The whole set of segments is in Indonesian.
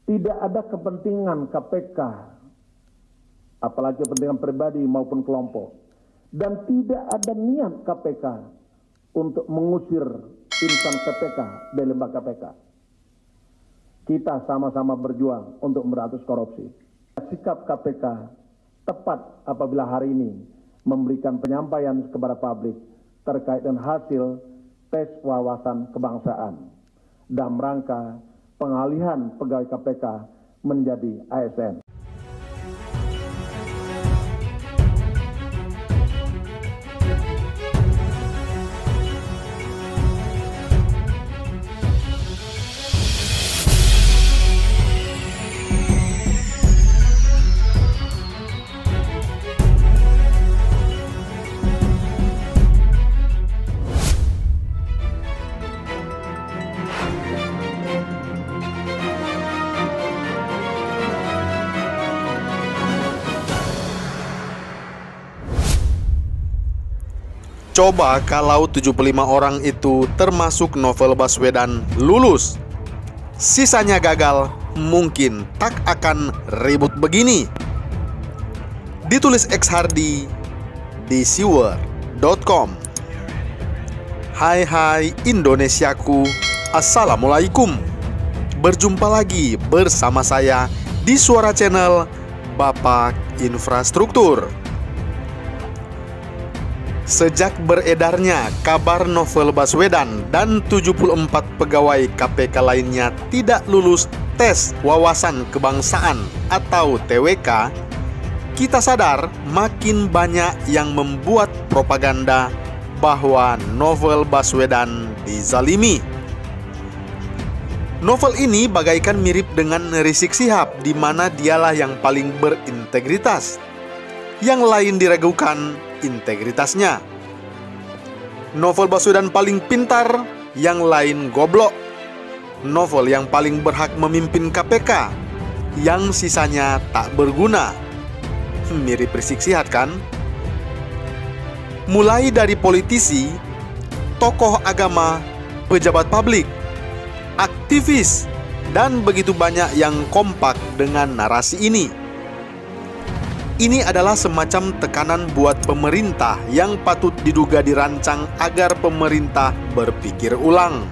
Tidak ada kepentingan KPK, apalagi kepentingan pribadi maupun kelompok, dan tidak ada niat KPK untuk mengusir insan KPK dari lembaga KPK. Kita sama-sama berjuang untuk memberantas korupsi. Sikap KPK tepat apabila hari ini memberikan penyampaian kepada publik terkait dengan hasil tes wawasan kebangsaan dalam rangka pengalihan pegawai KPK menjadi ASN. Coba kalau 75 orang itu termasuk Novel Baswedan lulus, sisanya gagal, mungkin tak akan ribut begini. Ditulis X Hardy di siwer.com. Hai Indonesiaku, Assalamualaikum. Berjumpa lagi bersama saya di Suara Channel Bapak Infrastruktur. Sejak beredarnya kabar Novel Baswedan dan 74 pegawai KPK lainnya tidak lulus tes wawasan kebangsaan atau TWK, kita sadar makin banyak yang membuat propaganda bahwa Novel Baswedan dizalimi. Novel ini bagaikan mirip dengan Rizik Syihab, di mana dialah yang paling berintegritas. Yang lain diragukan integritasnya. Novel Baswedan paling pintar, yang lain goblok. Novel yang paling berhak memimpin KPK, yang sisanya tak berguna. Mirip Rizik Syihab kan? Mulai dari politisi, tokoh agama, pejabat publik, aktivis, dan begitu banyak yang kompak dengan narasi ini. Ini adalah semacam tekanan buat pemerintah yang patut diduga dirancang agar pemerintah berpikir ulang.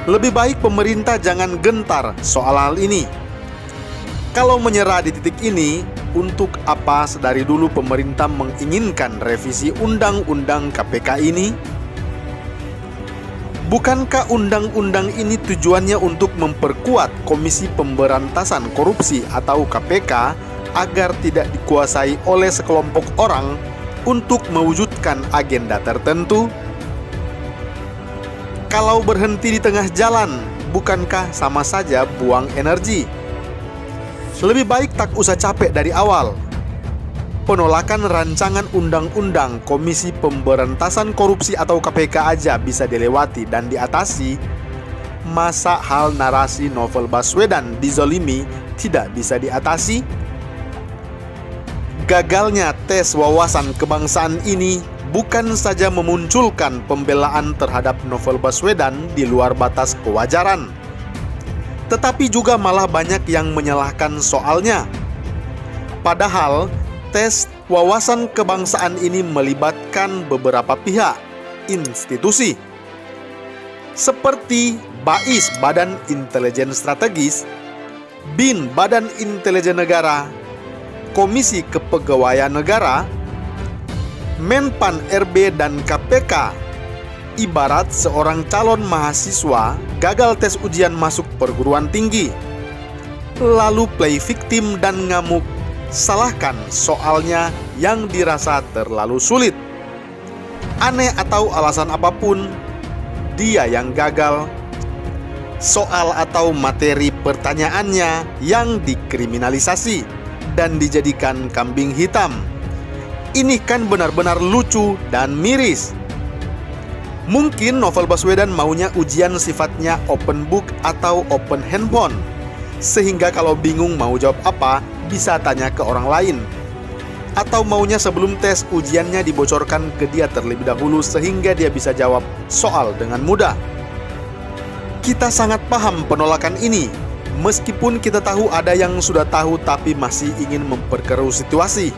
Lebih baik pemerintah jangan gentar soal hal ini. Kalau menyerah di titik ini, untuk apa sedari dulu pemerintah menginginkan revisi Undang-Undang KPK ini? Bukankah undang-undang ini tujuannya untuk memperkuat Komisi Pemberantasan Korupsi atau KPK agar tidak dikuasai oleh sekelompok orang untuk mewujudkan agenda tertentu? Kalau berhenti di tengah jalan, bukankah sama saja buang energi? Lebih baik tak usah capek dari awal. Penolakan rancangan undang-undang Komisi Pemberantasan Korupsi atau KPK aja bisa dilewati dan diatasi. Masa hal narasi Novel Baswedan dizalimi tidak bisa diatasi? Gagalnya tes wawasan kebangsaan ini bukan saja memunculkan pembelaan terhadap Novel Baswedan di luar batas kewajaran, tetapi juga malah banyak yang menyalahkan soalnya. Padahal tes wawasan kebangsaan ini melibatkan beberapa pihak, institusi, seperti BAIS Badan Intelijen Strategis, BIN Badan Intelijen Negara, Komisi Kepegawaian Negara, Menpan RB dan KPK. Ibarat seorang calon mahasiswa gagal tes ujian masuk perguruan tinggi, lalu play victim dan ngamuk, salahkan soalnya yang dirasa terlalu sulit. Aneh atau alasan apapun, dia yang gagal. Soal atau materi pertanyaannya yang dikriminalisasi dan dijadikan kambing hitam. Ini kan benar-benar lucu dan miris. Mungkin Novel Baswedan maunya ujian sifatnya open book atau open handphone, sehingga kalau bingung mau jawab apa, bisa tanya ke orang lain. Atau maunya sebelum tes ujiannya dibocorkan ke dia terlebih dahulu sehingga dia bisa jawab soal dengan mudah. Kita sangat paham penolakan ini. Meskipun kita tahu ada yang sudah tahu tapi masih ingin memperkeruh situasi.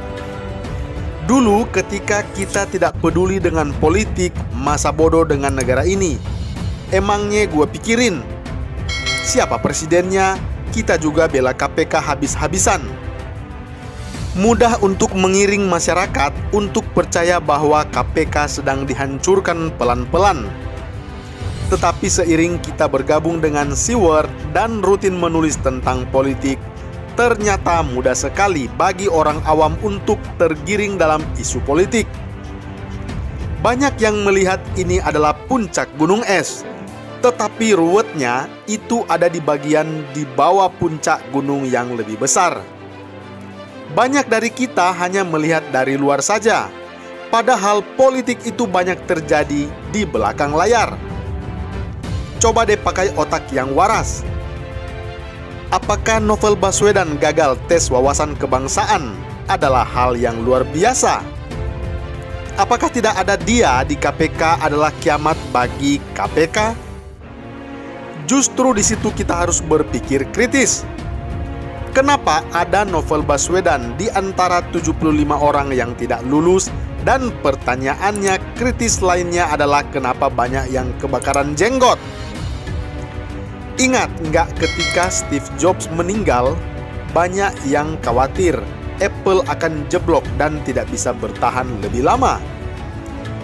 Dulu ketika kita tidak peduli dengan politik, masa bodoh dengan negara ini. Emangnya gue pikirin, siapa presidennya, kita juga bela KPK habis-habisan. Mudah untuk mengiring masyarakat untuk percaya bahwa KPK sedang dihancurkan pelan-pelan. Tetapi seiring kita bergabung dengan Seward dan rutin menulis tentang politik, ternyata mudah sekali bagi orang awam untuk tergiring dalam isu politik. Banyak yang melihat ini adalah puncak gunung es, tetapi ruwetnya itu ada di bagian di bawah puncak gunung yang lebih besar. Banyak dari kita hanya melihat dari luar saja, padahal politik itu banyak terjadi di belakang layar. Coba deh pakai otak yang waras. Apakah Novel Baswedan gagal tes wawasan kebangsaan adalah hal yang luar biasa? Apakah tidak ada dia di KPK adalah kiamat bagi KPK? Justru di situ kita harus berpikir kritis. Kenapa ada Novel Baswedan di antara 75 orang yang tidak lulus? Dan pertanyaannya kritis lainnya adalah kenapa banyak yang kebakaran jenggot? Ingat nggak ketika Steve Jobs meninggal, banyak yang khawatir Apple akan jeblok dan tidak bisa bertahan lebih lama.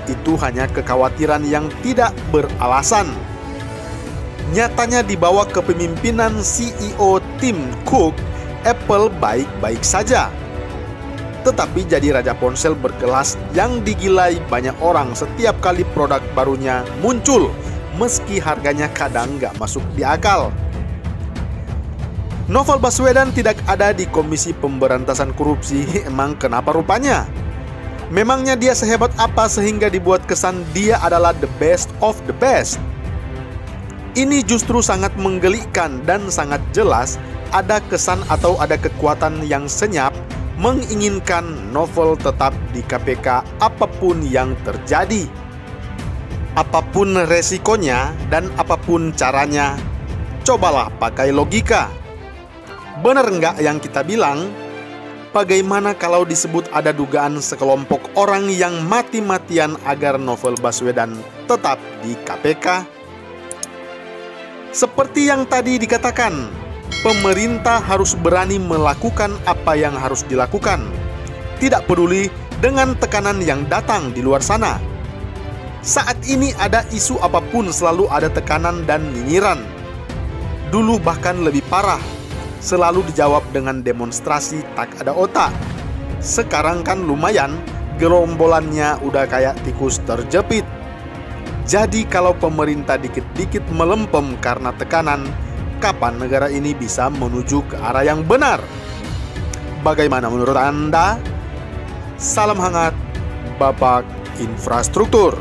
Itu hanya kekhawatiran yang tidak beralasan. Nyatanya di bawah kepemimpinan CEO Tim Cook, Apple baik-baik saja. Tetapi jadi raja ponsel berkelas yang digilai banyak orang setiap kali produk barunya muncul, meski harganya kadang nggak masuk di akal. Novel Baswedan tidak ada di Komisi Pemberantasan Korupsi, emang kenapa rupanya? Memangnya dia sehebat apa sehingga dibuat kesan dia adalah the best of the best? Ini justru sangat menggelikan dan sangat jelas ada kesan atau ada kekuatan yang senyap menginginkan Novel tetap di KPK apapun yang terjadi. Apapun resikonya dan apapun caranya, cobalah pakai logika. Benar nggak yang kita bilang? Bagaimana kalau disebut ada dugaan sekelompok orang yang mati-matian agar Novel Baswedan tetap di KPK? Seperti yang tadi dikatakan, pemerintah harus berani melakukan apa yang harus dilakukan, tidak peduli dengan tekanan yang datang di luar sana. Saat ini ada isu apapun selalu ada tekanan dan nyinyiran. Dulu bahkan lebih parah, selalu dijawab dengan demonstrasi tak ada otak. Sekarang kan lumayan, gerombolannya udah kayak tikus terjepit. Jadi kalau pemerintah dikit-dikit melempem karena tekanan, kapan negara ini bisa menuju ke arah yang benar? Bagaimana menurut Anda? Salam hangat, Bapak Infrastruktur.